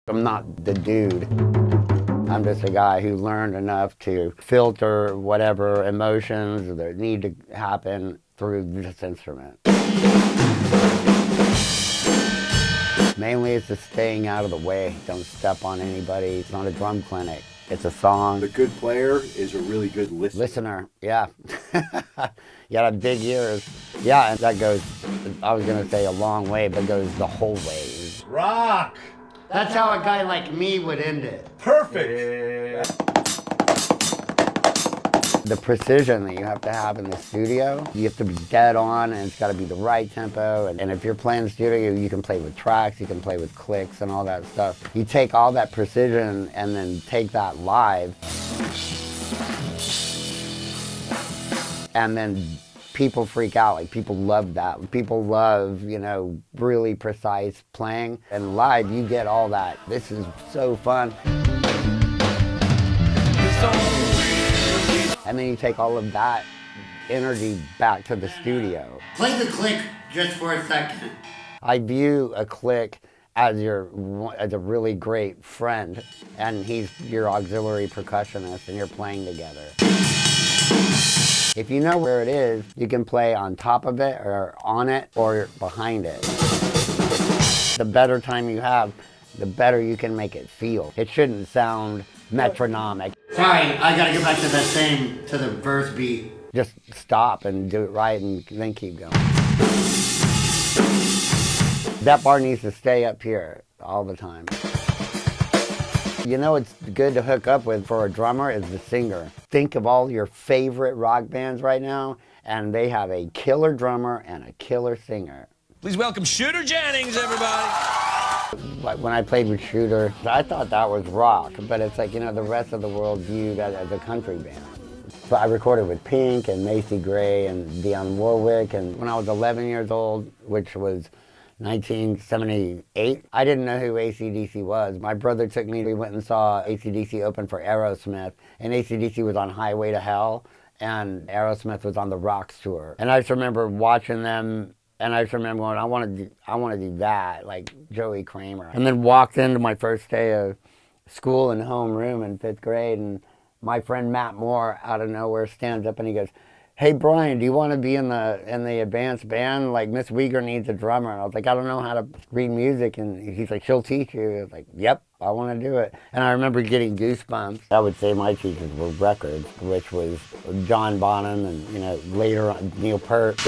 I'm not the dude. I'm just a guy who learned enough to filter whatever emotions that need to happen through this instrument. Mainly it's just staying out of the way. Don't step on anybody. It's not a drum clinic. It's a song. The good player is a really good listener. Listener, yeah. You got big ears. Yeah, and that goes, I was going to say a long way, but goes the whole way. Rock! That's how a guy like me would end it. Perfect! The precision that you have to have in the studio, you have to be dead on, and it's got to be the right tempo. And if you're playing studio, you can play with tracks, you can play with clicks and all that stuff. You take all that precision and then take that live, and then people freak out. Like, people love that. People love, you know, really precise playing. And live, you get all that. This is so fun. And then you take all of that energy back to the studio. Play the click just for a second. I view a click as a really great friend, and he's your auxiliary percussionist, and you're playing together. If you know where it is, you can play on top of it, or on it, or behind it. The better time you have, the better you can make it feel. It shouldn't sound metronomic. Sorry, I gotta go back to the verse beat. Just stop and do it right, and then keep going. That bar needs to stay up here all the time. You know what's good to hook up with for a drummer is the singer. Think of all your favorite rock bands right now, and they have a killer drummer and a killer singer. Please welcome Shooter Jennings, everybody. Like when I played with Shooter, I thought that was rock, but it's like, you know, the rest of the world viewed that as a country band. So I recorded with Pink and Macy Gray and Dionne Warwick, and when I was 11 years old, which was 1978, I didn't know who AC/DC was. My brother took me, we went and saw AC/DC open for Aerosmith, and AC/DC was on Highway to Hell, and Aerosmith was on the Rocks tour. And I just remember watching them, and I just remember going, I want to do that, like Joey Kramer. And then walked into my first day of school in homeroom in 5th grade, and my friend Matt Moore out of nowhere stands up and he goes, "Hey Brian, do you want to be in the advanced band? Like Miss Uyghur needs a drummer." And I was like, "I don't know how to read music." And he's like, "She'll teach you." I was like, "Yep, I want to do it." And I remember getting goosebumps. I would say my teachers were records, which was John Bonham and, you know, later on Neil Peart.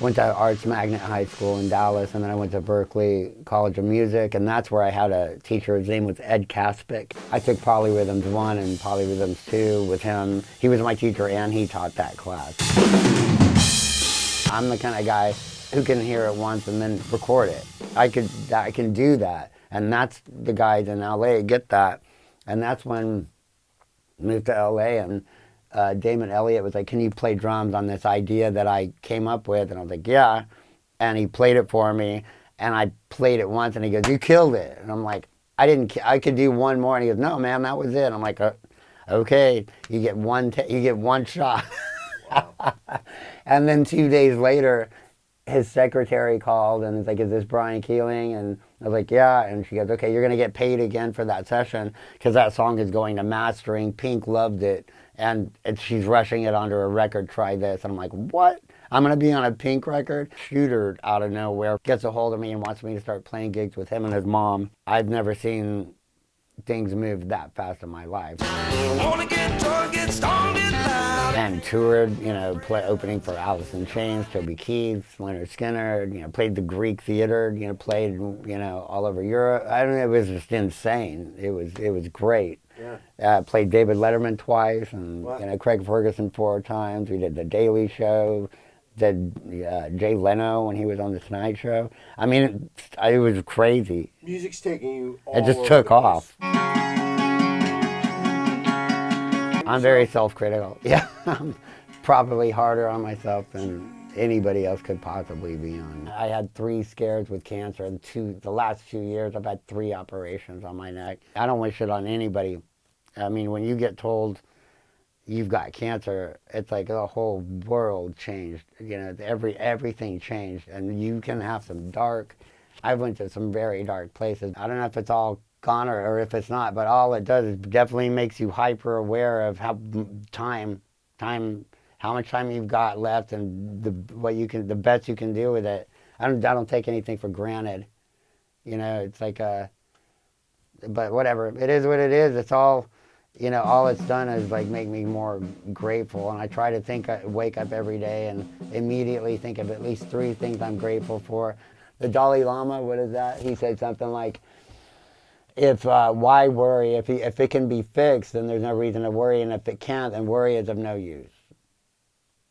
Went to Arts Magnet High School in Dallas, and then I went to Berklee College of Music, and that's where I had a teacher. His name was Ed Kaspic. I took Polyrhythms 1 and Polyrhythms 2 with him. He was my teacher, and he taught that class. I'm the kind of guy who can hear it once and then record it. I can do that, and that's the guys in LA get that, and that's when I moved to LA, and Damon Elliott was like, "Can you play drums on this idea that I came up with?" And I was like, "Yeah." And he played it for me, and I played it once, and he goes, "You killed it." And I'm like, I could do one more." And he goes, "No, man, that was it." And I'm like, "Okay, you get one shot." Wow. And then 2 days later, his secretary called and was like, "Is this Bryan Keeling?" And I was like, "Yeah." And she goes, "Okay, you're going to get paid again for that session because that song is going to mastering. Pink loved it, and she's rushing it onto a record. Try this." And I'm like, "What? I'm going to be on a Pink record?" Shooter out of nowhere gets a hold of me and wants me to start playing gigs with him and his mom. I've never seen things move that fast in my life. And toured, you know, opening for Alice in Chains, Toby Keith, Leonard Skinner, you know, played the Greek theater, you know, played, you know, all over Europe. I don't know, it was just insane. It was great. Yeah. Played David Letterman twice, and you know, Craig Ferguson 4 times. We did The Daily Show, did Jay Leno when he was on The Tonight Show. I mean, it was crazy. Music's taking you all It just over took the place. off. I'm very self-critical. Yeah, I'm probably harder on myself than anybody else could possibly be on. I had 3 scares with cancer, and the last 2 years I've had 3 operations on my neck. I don't wish it on anybody. I mean, when you get told you've got cancer, it's like the whole world changed. You know, everything changed, and you can have some dark I went to some very dark places. I don't know if it's all gone or if it's not, but all it does is definitely makes you hyper aware of how how much time you've got left and the best you can do with it. I don't take anything for granted. You know, it's like but whatever. It is what it is. It's all, you know, all it's done is like make me more grateful. And I try to wake up every day and immediately think of at least 3 things I'm grateful for. The Dalai Lama, what is that? He said something like, why worry? If it can be fixed, then there's no reason to worry. And if it can't, then worry is of no use.